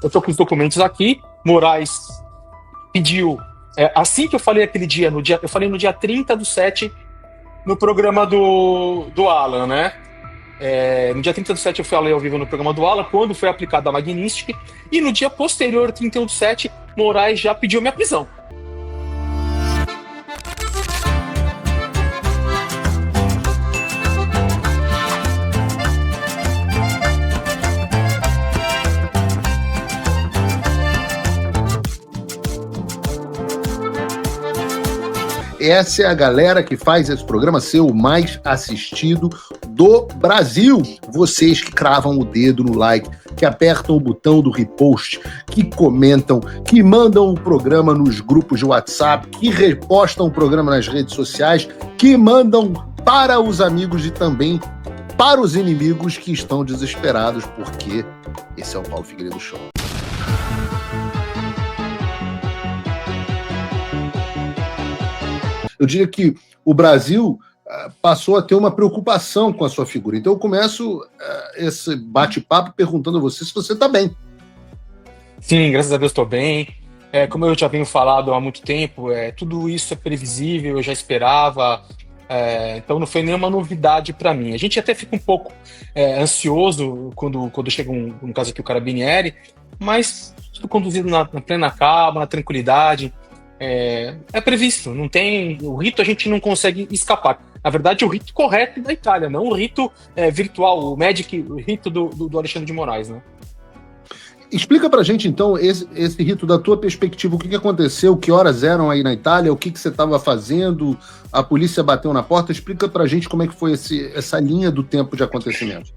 Eu tô com os documentos aqui, Moraes pediu, assim que eu falei aquele dia, eu falei no dia 30/7, no programa do Alan, né? No dia 30/7 eu falei ao vivo no programa do Alan, quando foi aplicada a Magnitsky, e no dia posterior, 31/7, Moraes já pediu minha prisão. Essa é a galera que faz esse programa ser o mais assistido do Brasil. Vocês que cravam o dedo no like, que apertam o botão do repost, que comentam, que mandam o programa nos grupos de WhatsApp, que repostam o programa nas redes sociais, que mandam para os amigos e também para os inimigos que estão desesperados, porque esse é o Paulo Figueiredo Show. Eu diria que o Brasil passou a ter uma preocupação com a sua figura. Então eu começo esse bate-papo perguntando a você se você está bem. Sim, graças a Deus estou bem. Como eu já venho falado há muito tempo, tudo isso é previsível, eu já esperava, então não foi nenhuma novidade para mim. A gente até fica um pouco ansioso quando chega no caso aqui o Carabinieri, mas tudo conduzido na plena calma, na tranquilidade. É previsto, não tem. O rito a gente não consegue escapar. Na verdade, o rito correto da Itália, não o rito virtual, o rito do Alexandre de Moraes, né? Explica pra gente, então, esse rito da tua perspectiva, o que aconteceu, que horas eram aí na Itália, o que você estava fazendo, a polícia bateu na porta, explica pra gente como é que foi essa linha do tempo de acontecimento.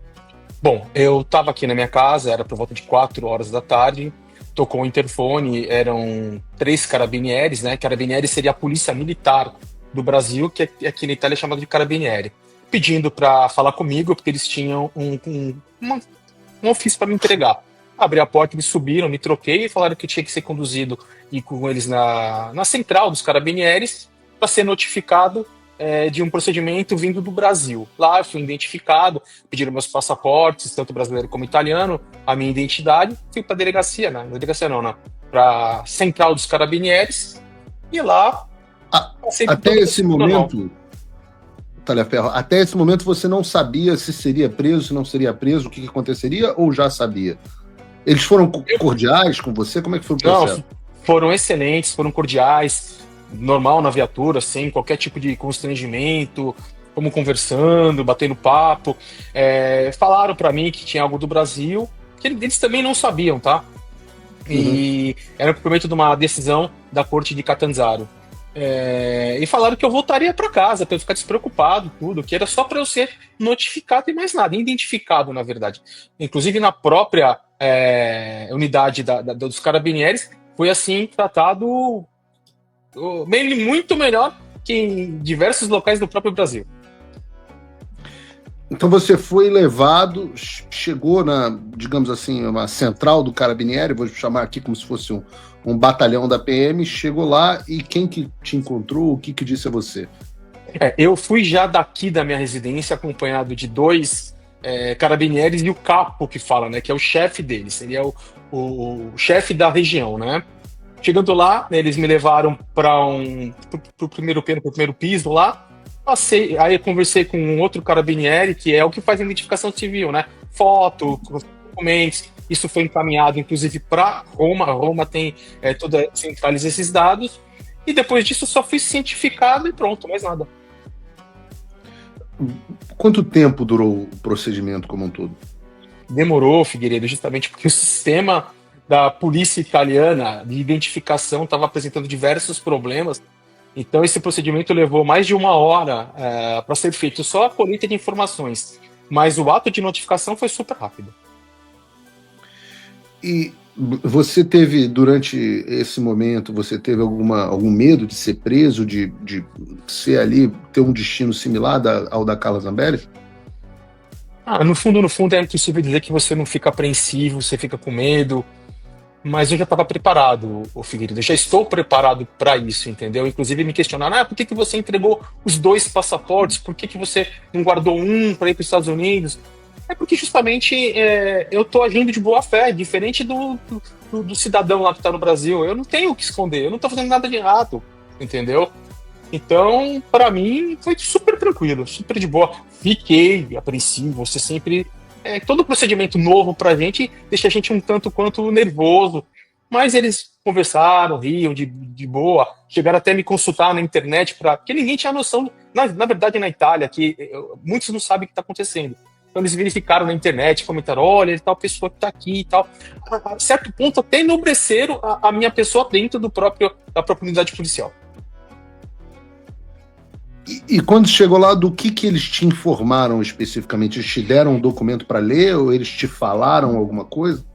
Bom, eu estava aqui na minha casa, era por volta de 4 horas da tarde, tocou o interfone, eram 3 carabinieri, né? Carabinieri seria a polícia militar do Brasil, que aqui na Itália é chamada de carabinieri, pedindo para falar comigo, porque eles tinham um ofício para me entregar. Abri a porta, eles subiram, me troquei e falaram que tinha que ser conduzido e com eles na central dos carabinieres para ser notificado de um procedimento vindo do Brasil. Lá eu fui identificado, pediram meus passaportes, tanto brasileiro como italiano, a minha identidade, fui para a delegacia, né? Para a central dos carabinieres, e lá... Até esse momento, Talhaferro, até esse momento você não sabia se seria preso, se não seria preso, o que aconteceria, ou já sabia? Eles foram cordiais com você? Como é que foi o processo? Não, foram excelentes, foram cordiais, normal na viatura, sem qualquer tipo de constrangimento, fomos conversando, batendo papo, falaram para mim que tinha algo do Brasil, que eles também não sabiam, tá? E era o cumprimento de uma decisão da corte de Catanzaro. E falaram que eu voltaria para casa, para eu ficar despreocupado, tudo, que era só para eu ser notificado e mais nada, identificado, na verdade. Inclusive na própria unidade dos carabinieres, foi assim tratado muito melhor que em diversos locais do próprio Brasil. Então você foi levado, chegou na, digamos assim, uma central do Carabinieri, vou chamar aqui como se fosse um batalhão da PM, chegou lá e quem que te encontrou, o que disse a você? Eu fui já daqui da minha residência acompanhado de 2 carabinieres e o capo que fala, né, que é o chefe deles, ele é o chefe da região, né? Chegando lá, né, eles me levaram para pro primeiro piso lá. Passei, aí eu conversei com um outro carabinieri, que é o que faz a identificação civil, né? Foto, documentos. Isso foi encaminhado, inclusive, para Roma. A Roma tem centraliza esses dados. E depois disso, só fui cientificado e pronto, mais nada. Quanto tempo durou o procedimento como um todo? Demorou, Figueiredo, justamente porque o sistema da polícia italiana de identificação estava apresentando diversos problemas. Então, esse procedimento levou mais de 1 hora para ser feito, só a colheita de informações. Mas o ato de notificação foi super rápido. E você teve, durante esse momento, você teve algum medo de ser preso, de ser ali, ter um destino similar ao da Carla Zambelli? No fundo, é impossível dizer que você não fica apreensivo, você fica com medo. Mas eu já estava preparado, Figueiredo. Eu já estou preparado para isso, entendeu? Inclusive me questionaram, por que você entregou os 2 passaportes? Por que você não guardou um para ir para os Estados Unidos? É porque justamente eu tô agindo de boa fé, diferente do cidadão lá que tá no Brasil. Eu não tenho o que esconder, eu não tô fazendo nada de errado, entendeu? Então, para mim, foi super tranquilo, super de boa. Fiquei apreensivo, você sempre. Todo procedimento novo pra gente deixa a gente um tanto quanto nervoso. Mas eles conversaram, riam de boa, chegaram até a me consultar na internet, porque ninguém tinha noção. Na verdade, na Itália, que muitos não sabem o que está acontecendo. Então, eles verificaram na internet, comentaram: olha, ele tal pessoa que está aqui e tal. A certo ponto, até enobreceram a minha pessoa dentro da própria unidade policial. E quando chegou lá, do que eles te informaram especificamente? Eles te deram um documento para ler ou eles te falaram alguma coisa?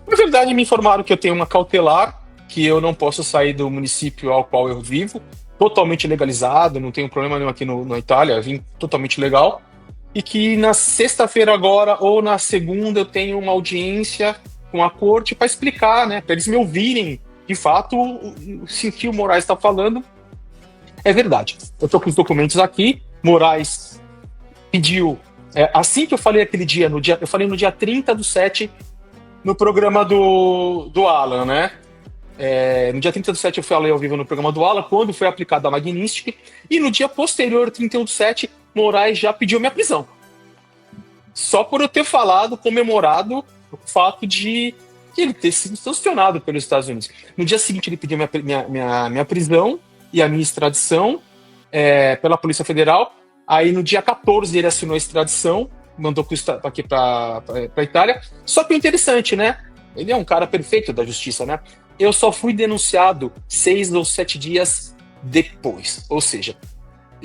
Na verdade, me informaram que eu tenho uma cautelar, que eu não posso sair do município ao qual eu vivo, totalmente legalizado, não tenho problema nenhum aqui na Itália, vim totalmente legal, e que na sexta-feira agora ou na segunda eu tenho uma audiência com a corte para explicar, né, para eles me ouvirem, de fato, se o que o Moraes está falando é verdade. Eu estou com os documentos aqui, Moraes pediu, assim que eu falei aquele dia, eu falei no dia 30/7, no programa do Alan, né? No dia 30/7 eu falei ao vivo no programa do Alan, quando foi aplicada a Magnitsky, e no dia posterior, 31/7, Moraes já pediu minha prisão. Só por eu ter comemorado o fato de ele ter sido sancionado pelos Estados Unidos. No dia seguinte ele pediu minha prisão e a minha extradição pela Polícia Federal. Aí no dia 14 ele assinou a extradição, mandou aqui para a Itália. Só que o interessante, né? Ele é um cara perfeito da justiça, né? Eu só fui denunciado 6 ou 7 dias depois. Ou seja,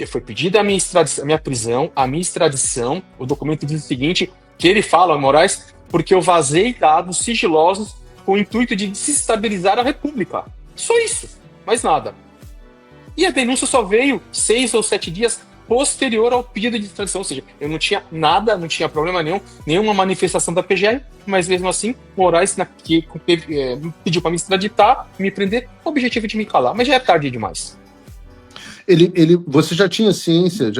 foi pedida a minha prisão, a minha extradição. O documento diz o seguinte, que ele fala, Moraes, porque eu vazei dados sigilosos com o intuito de desestabilizar a República. Só isso, mais nada. E a denúncia só veio 6 ou 7 dias posterior ao pedido de extradição, ou seja, eu não tinha nada, não tinha problema nenhum, nenhuma manifestação da PGR, mas mesmo assim, Moraes pediu para me extraditar, me prender, com o objetivo de me calar, mas já é tarde demais. Você já tinha ciência,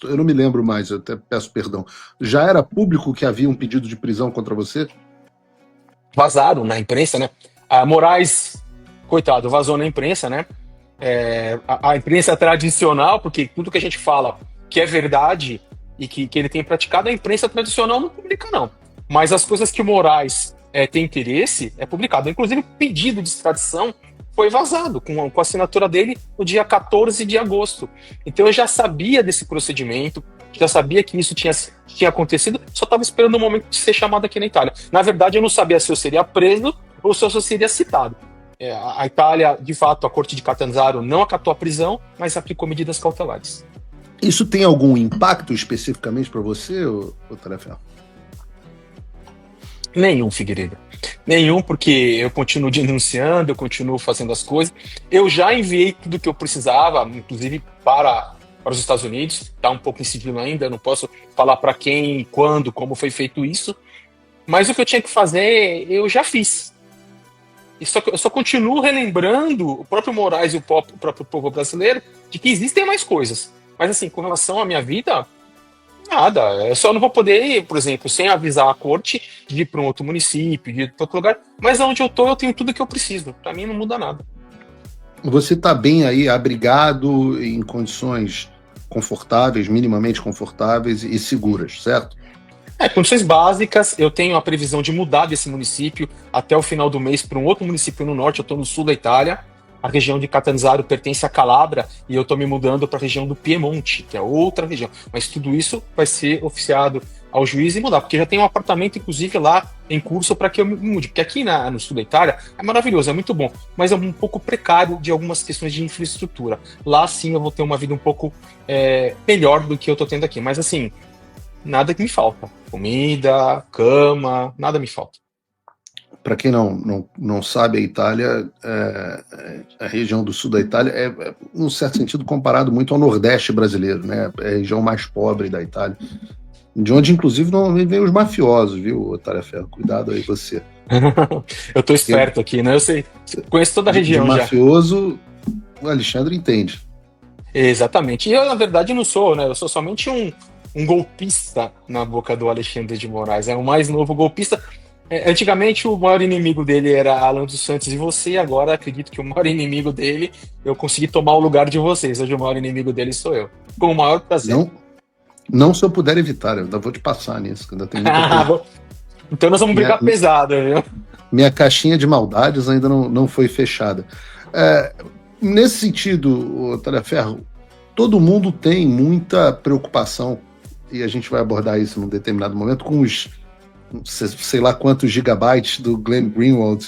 eu não me lembro mais, eu até peço perdão, já era público que havia um pedido de prisão contra você? Vazaram na imprensa, né? A Moraes, coitado, vazou na imprensa, né? A imprensa tradicional, porque tudo que a gente fala que é verdade e que ele tem praticado, a imprensa tradicional não publica, não. Mas as coisas que o Moraes tem interesse é publicado. Inclusive, o pedido de extradição foi vazado com a assinatura dele no dia 14 de agosto. Então eu já sabia desse procedimento, já sabia que isso tinha acontecido, só estava esperando o momento de ser chamado aqui na Itália. Na verdade, eu não sabia se eu seria preso ou se eu seria citado. A Itália, de fato, a Corte de Catanzaro não acatou a prisão, mas aplicou medidas cautelares. Isso tem algum impacto especificamente para você, ô Tarefa? Nenhum, Figueiredo. Nenhum, porque eu continuo denunciando, eu continuo fazendo as coisas. Eu já enviei tudo que eu precisava, inclusive para os Estados Unidos. Está um pouco em sigilo ainda, não posso falar para quem, quando, como foi feito isso. Mas o que eu tinha que fazer, eu já fiz. Eu só continuo relembrando o próprio Moraes e o próprio povo brasileiro de que existem mais coisas. Mas assim, com relação à minha vida, nada. Eu só não vou poder, por exemplo, sem avisar a corte, de ir para um outro município, de ir para outro lugar. Mas onde eu tô, eu tenho tudo que eu preciso. Para mim não muda nada. Você está bem aí, abrigado, em condições confortáveis, minimamente confortáveis e seguras, certo? Condições básicas, eu tenho a previsão de mudar desse município até o final do mês para um outro município no norte. Eu estou no sul da Itália, a região de Catanzaro pertence à Calabria e eu estou me mudando para a região do Piemonte, que é outra região. Mas tudo isso vai ser oficiado ao juiz e mudar, porque já tem um apartamento, inclusive, lá em curso para que eu me mude. Porque aqui no sul da Itália é maravilhoso, é muito bom, mas é um pouco precário de algumas questões de infraestrutura. Lá sim eu vou ter uma vida um pouco melhor do que eu estou tendo aqui. Mas assim, nada que me falta. Comida, cama, nada me falta. Para quem não sabe, a Itália, a região do sul da Itália é, num certo sentido, comparado muito ao Nordeste brasileiro, né? É a região mais pobre da Itália, de onde, inclusive, não vem os mafiosos, viu, Tarefa? Cuidado aí você. Eu tô esperto aqui, né? Eu sei, conheço toda a região já. Mafioso, o Alexandre entende. Exatamente. E eu, na verdade, não sou, né? Eu sou somente um golpista na boca do Alexandre de Moraes. É o mais novo golpista. Antigamente o maior inimigo dele era Alan dos Santos e você, agora acredito que o maior inimigo dele, eu consegui tomar o lugar de vocês. Hoje o maior inimigo dele sou eu. Com o maior prazer. Não, não se eu puder evitar, eu ainda vou te passar nisso, que ainda tem muita coisa. Então nós vamos brigar pesado, viu? Minha caixinha de maldades ainda não foi fechada. Nesse sentido, Talhaferro, todo mundo tem muita preocupação, e a gente vai abordar isso num determinado momento, com os sei lá quantos gigabytes do Glenn Greenwald.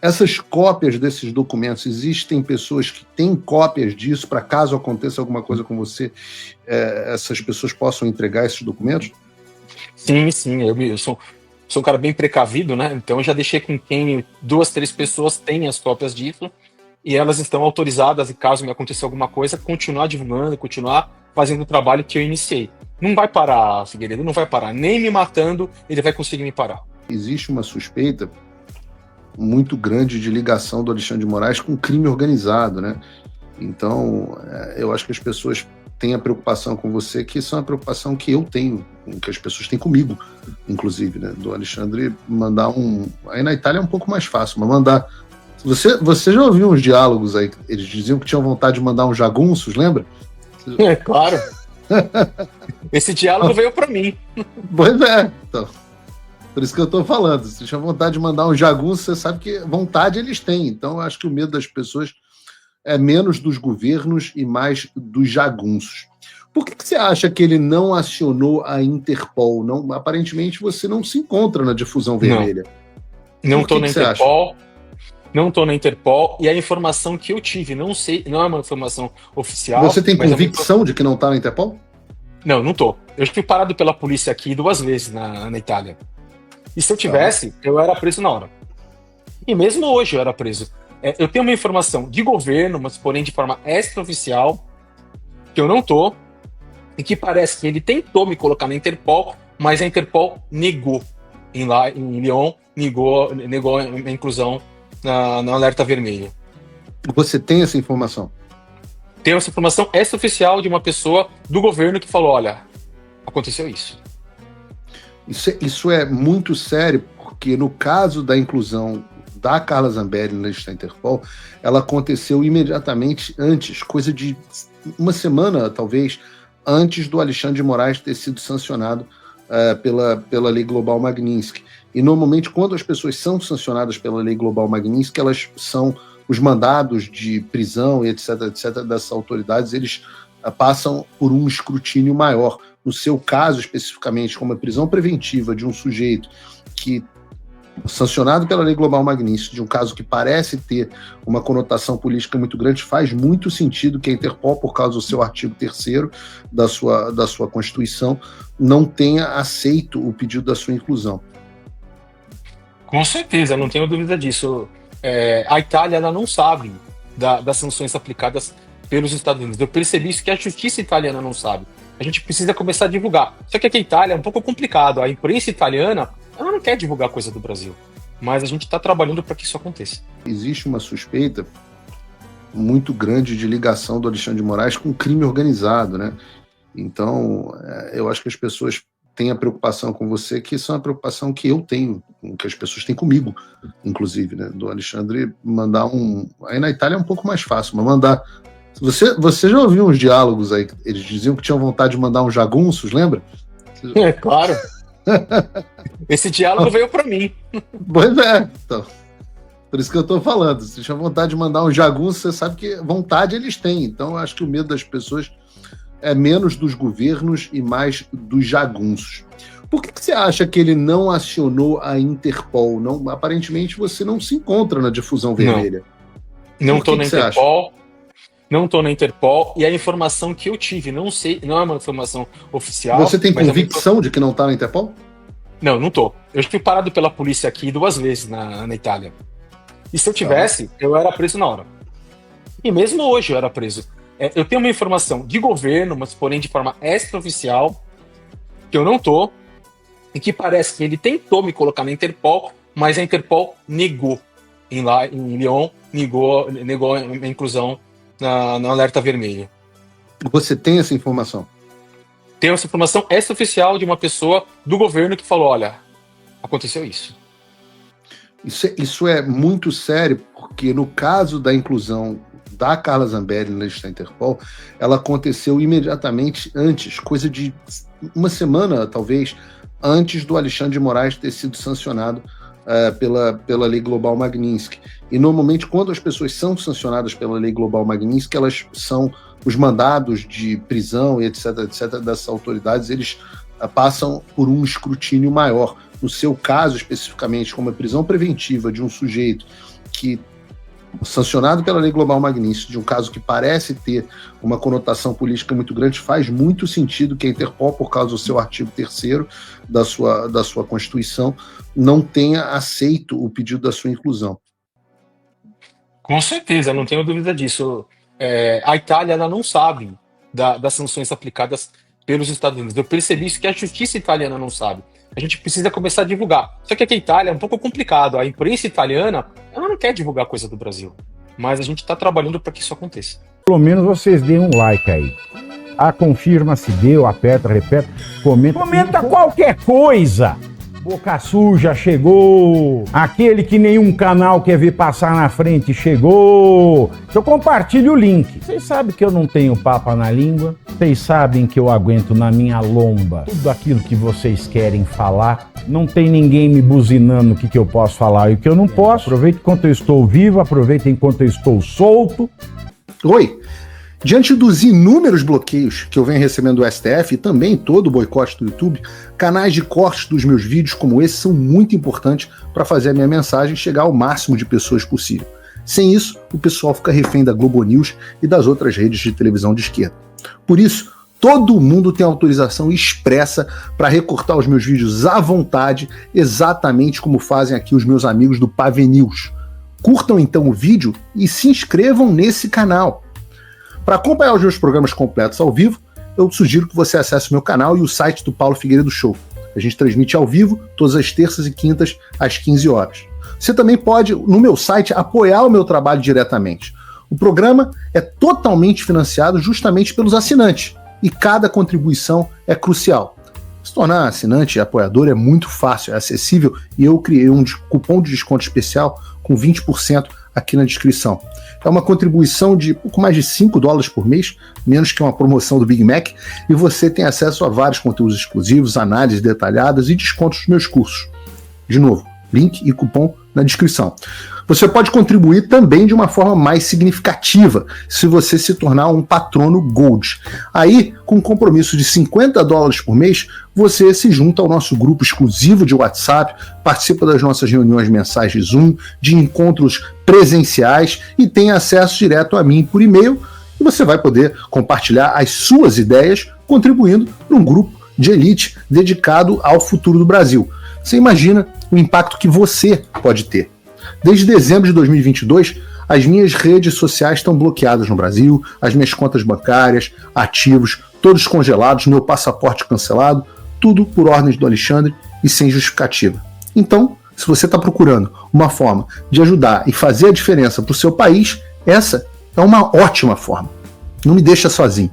Essas cópias desses documentos, existem pessoas que têm cópias disso para caso aconteça alguma coisa com você, essas pessoas possam entregar esses documentos? Sim, eu sou um cara bem precavido, né? Então eu já deixei com quem 2, 3 pessoas têm as cópias disso e elas estão autorizadas, e caso me aconteça alguma coisa, continuar divulgando, continuar fazendo o trabalho que eu iniciei. Não vai parar, Figueiredo, não vai parar. Nem me matando, ele vai conseguir me parar. Existe uma suspeita muito grande de ligação do Alexandre de Moraes com crime organizado, né? Então, eu acho que as pessoas têm a preocupação com você, que isso é uma preocupação que eu tenho, que as pessoas têm comigo, inclusive, né? Do Alexandre mandar um... Aí na Itália é um pouco mais fácil, mas mandar... Você já ouviu uns diálogos aí, eles diziam que tinham vontade de mandar uns jagunços, lembra? É claro. Esse diálogo veio para mim. Pois é, então. Por isso que eu estou falando. Se tinha vontade de mandar um jagunço, você sabe que vontade eles têm. Então, eu acho que o medo das pessoas é menos dos governos e mais dos jagunços. Por que você acha que ele não acionou a Interpol? Não, aparentemente você não se encontra na difusão vermelha. Não estou na Interpol. Não estou na Interpol, e a informação que eu tive, não é uma informação oficial. Você tem convicção de que não está na Interpol? Não estou. Eu fui parado pela polícia aqui 2 vezes na Itália. E se eu tivesse, eu era preso na hora. E mesmo hoje eu era preso. Eu tenho uma informação de governo, mas porém de forma extraoficial, que eu não estou, e que parece que ele tentou me colocar na Interpol, mas a Interpol negou. Em Lyon, negou a inclusão na alerta vermelha. Você tem essa informação? Tenho essa informação extraoficial de uma pessoa do governo que falou, olha, aconteceu isso. Isso é muito sério, porque no caso da inclusão da Carla Zambelli na lista da Interpol, ela aconteceu imediatamente antes, coisa de uma semana, talvez, antes do Alexandre de Moraes ter sido sancionado pela Lei Global Magnitsky. E normalmente, quando as pessoas são sancionadas pela Lei Global Magnitsky, elas são os mandados de prisão e etc, dessas autoridades, eles passam por um escrutínio maior. No seu caso, especificamente, como a prisão preventiva de um sujeito que sancionado pela Lei Global Magnitsky, de um caso que parece ter uma conotação política muito grande, faz muito sentido que a Interpol, por causa do seu artigo 3º da sua Constituição, não tenha aceito o pedido da sua inclusão. Com certeza, não tenho dúvida disso. A Itália ela não sabe das sanções aplicadas pelos Estados Unidos. Eu percebi isso, que a justiça italiana não sabe. A gente precisa começar a divulgar. Só que aqui a Itália é um pouco complicado. A imprensa italiana ela não quer divulgar coisa do Brasil. Mas a gente está trabalhando para que isso aconteça. Existe uma suspeita muito grande de ligação do Alexandre de Moraes com crime organizado, né? Então, eu acho que as pessoas têm a preocupação com você, que isso é uma preocupação que eu tenho, que as pessoas têm comigo, inclusive, né? Do Alexandre mandar um... Aí na Itália é um pouco mais fácil, mas mandar... Você já ouviu uns diálogos aí, eles diziam que tinham vontade de mandar uns jagunços, lembra? É claro. Esse diálogo veio para mim. Pois é, então. Por isso que eu estou falando. Se tinha vontade de mandar um jagunço, você sabe que vontade eles têm. Então, eu acho que o medo das pessoas é menos dos governos e mais dos jagunços. Por que você acha que ele não acionou a Interpol? Não, aparentemente você não se encontra na difusão vermelha. Não estou na Interpol. Não estou na Interpol, e a informação que eu tive, não é uma informação oficial. Você tem convicção de que não está na Interpol? Não estou. Eu fui parado pela polícia aqui 2 vezes na Itália. E se eu tivesse, eu era preso na hora. E mesmo hoje eu era preso. Eu tenho uma informação de governo, mas porém de forma extraoficial, que eu não estou, e que parece que ele tentou me colocar na Interpol, mas a Interpol negou. Em Lyon, negou a inclusão na alerta vermelha. Você tem essa informação? tenho essa informação extraoficial de uma pessoa do governo que falou, olha, aconteceu isso. Isso é muito sério, porque no caso da inclusão da Carla Zambelli na lista da Interpol, ela aconteceu imediatamente antes, coisa de uma semana, talvez, antes do Alexandre de Moraes ter sido sancionado pela Lei Global Magnitsky. E normalmente, quando as pessoas são sancionadas pela Lei Global Magnitsky, elas são os mandados de prisão e etc, dessas autoridades, eles passam por um escrutínio maior. No seu caso, especificamente, como a prisão preventiva de um sujeito que, sancionado pela Lei Global Magnitsky, de um caso que parece ter uma conotação política muito grande, faz muito sentido que a Interpol, por causa do seu artigo 3º da sua Constituição, não tenha aceito o pedido da sua inclusão. Com certeza, não tenho dúvida disso. A Itália ela não sabe das sanções aplicadas pelos Estados Unidos. Eu percebi isso que a justiça italiana não sabe. A gente precisa começar a divulgar. Só que aqui a Itália é um pouco complicado. A imprensa italiana ela não quer divulgar coisa do Brasil. Mas a gente está trabalhando para que isso aconteça. Pelo menos vocês deem um like aí. Confirma se deu, aperta, repete, comenta. Comenta qualquer coisa. Boca Suja chegou, aquele que nenhum canal quer ver passar na frente chegou. Então compartilhe o link. Vocês sabem que eu não tenho papa na língua, vocês sabem que eu aguento na minha lomba tudo aquilo que vocês querem falar. Não tem ninguém me buzinando o que eu posso falar e o que eu não posso. Aproveite enquanto eu estou vivo, aproveite enquanto eu estou solto. Oi! Diante dos inúmeros bloqueios que eu venho recebendo do STF e também todo o boicote do YouTube, canais de cortes dos meus vídeos como esse são muito importantes para fazer a minha mensagem chegar ao máximo de pessoas possível. Sem isso, o pessoal fica refém da Globo News e das outras redes de televisão de esquerda. Por isso, todo mundo tem autorização expressa para recortar os meus vídeos à vontade, exatamente como fazem aqui os meus amigos do Pave News. Curtam então o vídeo e se inscrevam nesse canal. Para acompanhar os meus programas completos ao vivo, eu sugiro que você acesse o meu canal e o site do Paulo Figueiredo Show. A gente transmite ao vivo todas as terças e quintas às 15 horas. Você também pode, no meu site, apoiar o meu trabalho diretamente. O programa é totalmente financiado justamente pelos assinantes e cada contribuição é crucial. Se tornar assinante e apoiador é muito fácil, é acessível e eu criei um cupom de desconto especial com 20% aqui na descrição. É uma contribuição de pouco mais de $5 por mês, menos que uma promoção do Big Mac, e você tem acesso a vários conteúdos exclusivos, análises detalhadas e descontos dos meus cursos. De novo, link e cupom na descrição. Você pode contribuir também de uma forma mais significativa, se você se tornar um patrono Gold. Aí, com um compromisso de $50 por mês, você se junta ao nosso grupo exclusivo de WhatsApp, participa das nossas reuniões mensais de Zoom, de encontros presenciais e tem acesso direto a mim por e-mail, e você vai poder compartilhar as suas ideias, contribuindo para um grupo de elite dedicado ao futuro do Brasil. Você imagina o impacto que você pode ter. Desde dezembro de 2022, as minhas redes sociais estão bloqueadas no Brasil, as minhas contas bancárias, ativos, todos congelados, meu passaporte cancelado, tudo por ordens do Alexandre e sem justificativa. Então, se você está procurando uma forma de ajudar e fazer a diferença para o seu país, essa é uma ótima forma. Não me deixa sozinho.